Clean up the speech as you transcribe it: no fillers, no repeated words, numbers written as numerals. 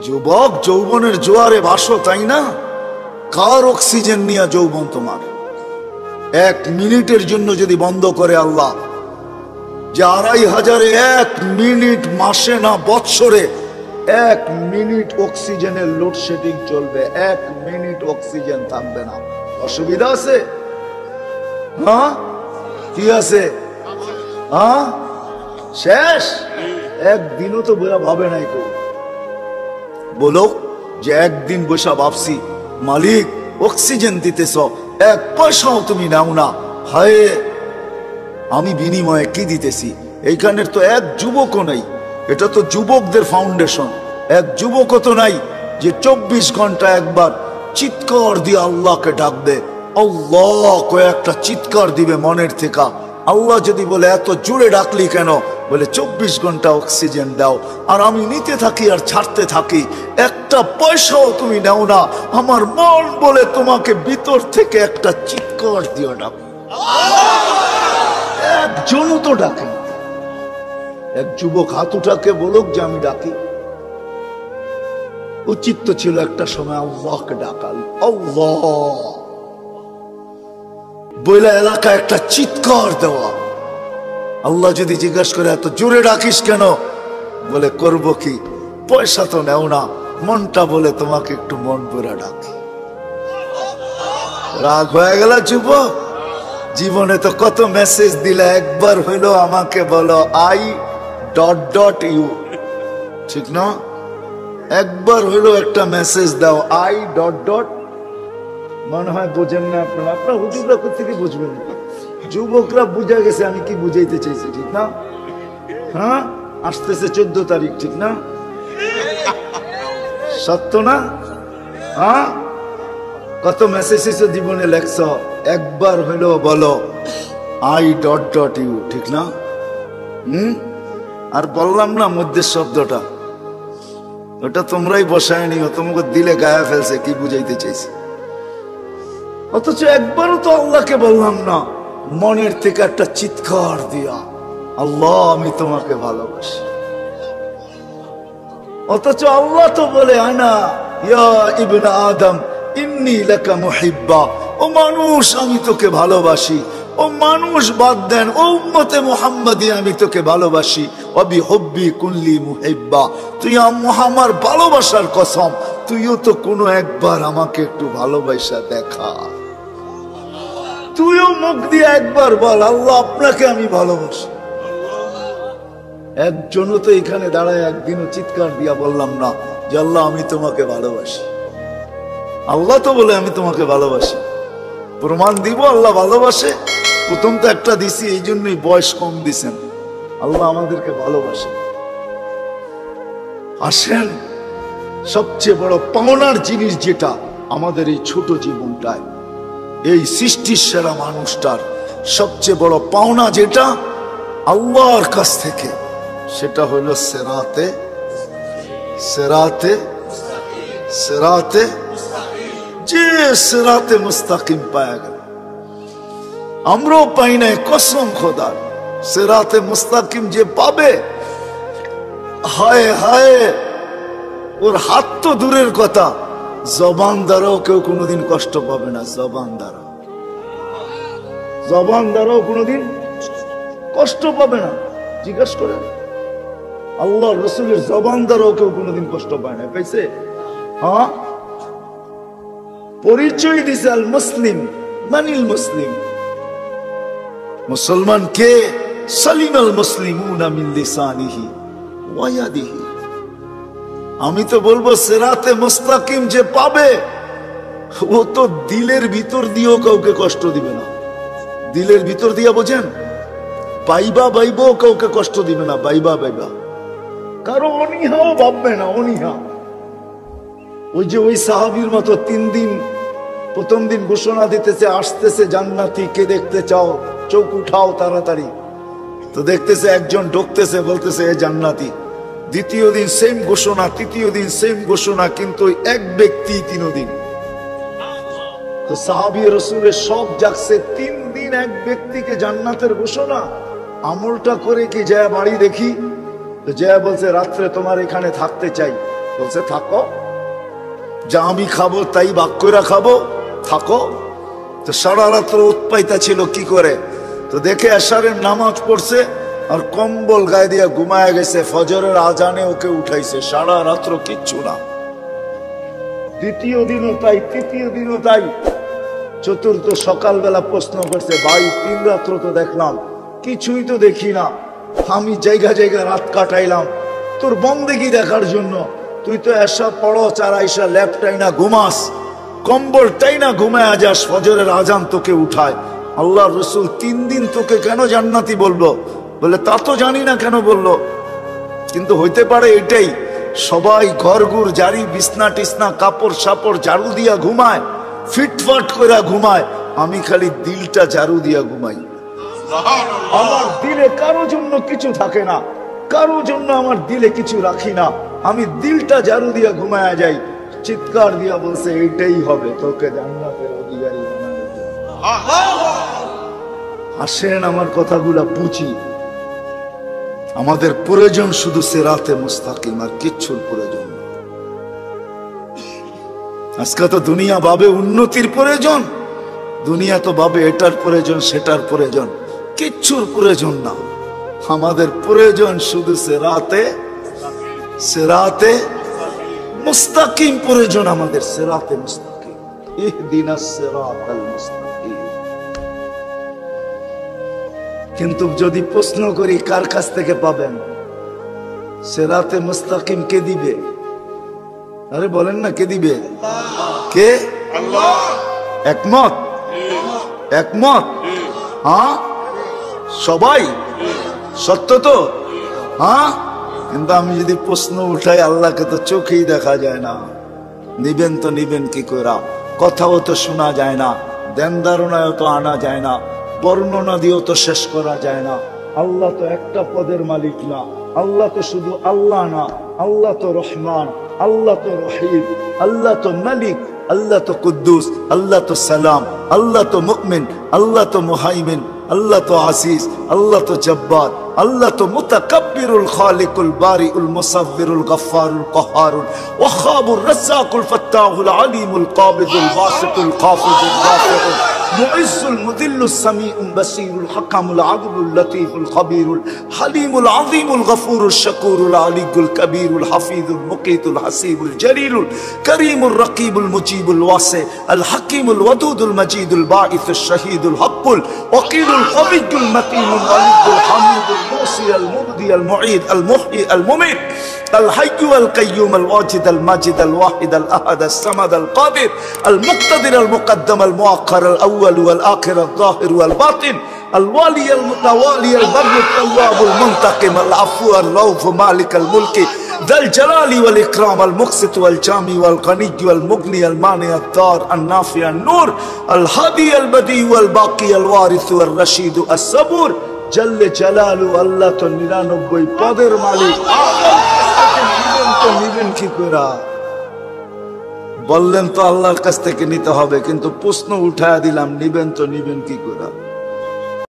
যুবক যৌবনের জোয়ারে ভাসো, তাই না? কার অক্সিজেন নিয়ে যৌবন তোমার? 1 মিনিটের জন্য যদি বন্ধ করে আল্লাহ, যে 2500 1 মিনিট, মাসে না বৎসরে 1 মিনিট অক্সিজেনের লোডশেডিং চলবে, 1 মিনিট অক্সিজেন থাকবে না, অসুবিধা আছে? হ্যাঁ, কি আছে? হ্যাঁ, শেষ। একদিনও তো ভাবে নাই কেউ। বলো যে একদিন বসা ভাবছি মালিক অক্সিজেন দিতেছ, 1 পয়সাও তুমি নাও না, হায় আমি বিনিময়ে কি দিতেছি? এইখানের তো 1 যুবকও নাই। এটা তো যুবকদের ফাউন্ডেশন। 1 যুবকও তো নাই যে 24 ঘন্টা একবার চিৎকার দিয়ে আল্লাহকে ডাকবে। আল্লাহ কয়েকটা চিৎকার দিবে মনের থেকে। আল্লাহ যদি বলে এত জোরে ডাকলি কেন? বলে 24 ঘন্টা অক্সিজেন দাও, আর আমি নিতে থাকি আর ছাড়তে থাকি, 1 পয়সাও তুমি নাও না। আমার মন বলে তোমাকে ভিতর থেকে একটা চিৎকার দিয়ে ডাক। একজনও তো ডাকে। 1 যুবক হাত উঠাকে বলুক যে আমি ডাকি। উচিত তো ছিল একটা সময় আল্লাহকে ডাকাল, আল্লাহ বলে এলাকা একটা চিৎকার দেওয়া। আল্লাহ যদি জিজ্ঞাসা করে এত জোরে ডাকিস কেন? বলে করব কি, পয়সা তো নেও না, মনটা বলে তোমাকে একটু মন ভরে ডাকি। রাগ হয়ে গেল যুবক? জীবনে তো কত মেসেজ দিলে, একবার হইলো আমাকে বলো I.U, ঠিক না? একবার হইলো একটা মেসেজ দাও I. মনে হয় বোঝেন না আপনারা। আপনার হুজুররা কোথেকে বুঝবেন? যুবকরা বুঝা গেছে আমি কি বুঝাইতে চাইছি, ঠিক না? হ্যাঁ, আসতেছে 14 তারিখ, ঠিক না? সত্য না? হ্যাঁ, কত মেসেজ জীবনে লেখছ, একবার হইলো বলো I.U, ঠিক না? আর বললাম না মধ্যে শব্দটা, ওটা তোমরাই বসায় নিও, তোমাকে দিলে গায়ে ফেলছে কি বুঝাইতে চাইছে। অথচ একবারও তো আল্লাহকে বললাম না মনের থেকে একটা চিৎকার দিয়া, আল্লাহ আমি তোমাকে ভালোবাসি। অথচ আল্লাহ তো বলে আনা ইয়া ইবনে আদম ইন্নী লাকা মুহিব্বা, ও মানুষ আমি তোকে ভালোবাসি। ও মানুষ বাদ দেন, ও উম্মতে মুহাম্মাদি আমি তোকে ভালোবাসি। ওয়াবি হুব্বি কুল্লি মুহিব্বা, তুই আমার ভালোবাসার কসম তুইও তো কোনো একবার আমাকে একটু ভালোবাসা দেখা। তুইও মুখ দিয়ে একবার বল আল্লাহ আপনাকে আমি ভালোবাসি। একজনও তো এখানে দাঁড়ায় একদিনও চিৎকার দিয়া বললাম না যে আল্লাহ আমি তোমাকে ভালোবাসি। আল্লাহ তো বলে আমি তোমাকে ভালোবাসি। প্রমাণ দিব আল্লাহ ভালোবাসে? প্রথম তো একটা দিছি, এই জন্যই বয়স কম দিছেন। আল্লাহ আমাদেরকে ভালোবাসে। আসেন, সবচেয়ে বড় পাওনার জিনিস যেটা আমাদের এই ছোট জীবনটায়, এই সৃষ্টির সেরা মানুষটার সবচেয়ে বড় পাওনা যেটা আল্লাহর কাছ থেকে, সেটা হলো সেরাতে সেরাতে সেরাতে যে সেরাতে মুস্তাকিম পায়া গেল। আমরাও পাই নাই, কসম খোদার। সেরাতে মুস্তাকিম যে পাবে, হায় হায়, ওর হাত তো দূরের কথা, জবান দ্বারাও কেউ কোনোদিন কষ্ট পাবে না। জবান দ্বারাও কোনোদিন কষ্ট পাবে না। জিজ্ঞাসা করেন, আল্লাহ রসুলের জবান দ্বারাও কেউ কোনোদিন কষ্ট পায় না, পাইছে? হ্যাঁ, পরিচয় দিছে আল মুসলিম, মানিল মুসলিম। মুসলমান কে? সালিমাল মুসলিমুনা মিন লিসানিহি ওয়া ইয়াদিহি। আমি তো বলবো সেরাতে মুস্তাকিম যে পাবে, ও তো দিলের ভিতর দিয়েও কাউকে কষ্ট দিবে না। দিলের ভিতর দিয়া বোঝেন, বাইবা বাইবাও কাউকে কষ্ট দিবে না। বাইবা কারো অনীহাও ভাববে না, অনীহা। ওই যে ওই সাহাবীর মতো 3 দিন, প্রথম দিন ঘোষণা দিতেছে আসতেছে জান্নাতি, কে দেখতে চাও চোখ উঠাও তাড়াতাড়ি। তো দেখতেছে একজন ঢুকতেছে, বলতেছে এ জান্নাতি। দ্বিতীয় দিন সেম ঘোষণা, তৃতীয় দিন সেম ঘোষণা, কিন্তু এক ব্যক্তি 3 দিন। তো সাহাবী রাসূলের সব জাগছে, 3 দিন এক ব্যক্তিকে জান্নাতের ঘোষণা। আমলটা করে কি যায় বাড়ি দেখি? তো যায় বলছে রাত্রে তোমার এখানে থাকতে চাই। বলছে থাকো, যা আমি খাবো তাই ভাগ করে খাবো, থাকো। তো সারা রাত্র উৎপাইতা ছিল কি করে, তো দেখে এশারের নামাজ পড়ছে আর কম্বল গায়ে দিয়া ঘুমায় গেছে, ফজরের আজানে ওকে উঠাইছে, সারা রাত্র কিচ্ছু না। দ্বিতীয় দিনও তাই, তৃতীয় দিনও তাই। চতুর্থ সকালবেলা প্রশ্ন করছে, ভাই 3 রাত্র তো দেখলাম, কিছুই তো দেখি না, আমি জায়গা জায়গা রাত কাটাইলাম তোর বন্দেগি দেখার জন্য, তুই তো এসা পড়ো চার আইসা ল্যাপটাই না ঘুমাস, কম্বলটাই না ঘুমায় যাস, ফজরের আজান তোকে উঠায়। আল্লাহ রসুল 3 দিন তোকে কেন জান্নাতি বললো? বলে তা তো জানি না কেন বললো, কিন্তু হইতে পারে এটাই, সবাই ঘরঘুর জারি বিছনা টিসনা কাপড় সাপড় ঝাড়ু দিয়া ঘুমায়, ফিটফাট করে ঘুমায়, আমি খালি দিলটা ঝাড়ু দিয়া ঘুমাই। আমার দিলে কারো জন্য কিছু থাকে না, কারো জন্য আমার দিলে কিছু রাখি না, আমি দিলটা ঝাড়ু দিয়া ঘুমায়া যাই। চিৎকার দিয়া বলছে এইটাই হবে তোকে জান্নাতের অধিকারী বানানোর জন্য। আসেন আমার কথাগুলা বুঝি। আমাদের প্রয়োজন শুধু সিরাতে মুস্তাকিম, আর কিচ্ছুর প্রয়োজন না। আজকে তো দুনিয়া ভাবে উন্নতির প্রয়োজন, দুনিয়া তো ভাবে এটার প্রয়োজন সেটার প্রয়োজন, কিচ্ছুর প্রয়োজন না। আমাদের প্রয়োজন শুধু সিরাতে মুস্তাকিম প্রয়োজন, আমাদের সিরাতে মুস্তাকিম। ইহদিনাস সিরাতাল মুস্তাকিম। কিন্তু যদি প্রশ্ন করি কার কাছ থেকে পাবেন সিরাতে মুস্তাকিম, কে দিবে? আরে বলেন না, কে দিবে? কে? আল্লাহ। একমত? একমত? হ্যাঁ সবাই? সত্য তো? হ্যাঁ। কিন্তু আমি যদি প্রশ্ন উঠাই, আল্লাহকে তো চোখেই দেখা যায় না, নিবেন তো নিবেন কি করে? কথাও তো শোনা যায় না, ধ্যান ধারণায়ও তো আনা যায় না, বর্ণনা দিয়েও তো শেষ করা যায় না। আল্লাহ তো একটা পদের মালিক না, আল্লাহ তো শুধু আল্লাহ না, আল্লাহ তো রহমান, আল্লাহ তো রহিম, আল্লাহ তো মালিক, আল্লাহ তো কুদ্দুস, আল্লাহ তো সালাম, আল্লাহ তো মুমিন, আল্লাহ তো মুহাইমিন, আল্লাহ তো আসিস, আল্লাহ তো জব্বার, আল্লাহ তো মুতাকাব্বিরুল খালিকুল বারিউল মুসাব্বিরুল গফফারুল কহারুল ওয়াহাবুর রাজ্জাকুল ফাত্তাহুল আলিমুল কাবিদুল বাসিতুল কাফিদুল রাফিউল মুইজ্জুল মুদিল্লুস সামিউল বাসীরুল হাকামুল আদলুল লতীফুল খবীরুল হালিমুল আযীমুল গফুরুশ শাকুরুল আলিয়ুল কবীরুল হাফিজুল মুকীতুল হাসিবুল জলিলুল করিমুর রকিবুল মুজিবুল ওয়াসি আল হাকিমুল ওয়াদুদুল মজিদুল বাঈসুশ শহীদুল হকুল ওয়াকিলুল কবিয়ুল মতিনুল ওয়ালিদুল হামিদুল الموصي المبدي المعيد المحيي المميت الحي القيوم الواجد الماجد الواحد الأحد الصمد القادر المقتدر المقدم المؤخر الأول والآخر الظاهر والباطن الوالي المتوالي البر التواب المنتقم العفو الرؤوف مالك الملك ذا الجلال والإكرام المقسط والجامي والغني والمغني المانع الضار النافع النور الهادي البديع والباقي الوارث والرشيد الصبور জল্লে জালালু। আল্লাহ তো 99 পদের মালিক, নিবেন কি করে? বললেন তো আল্লাহর কাছ থেকে নিতে হবে, কিন্তু প্রশ্ন উঠায়া দিলাম, নিবেন তো নিবেন কি করে?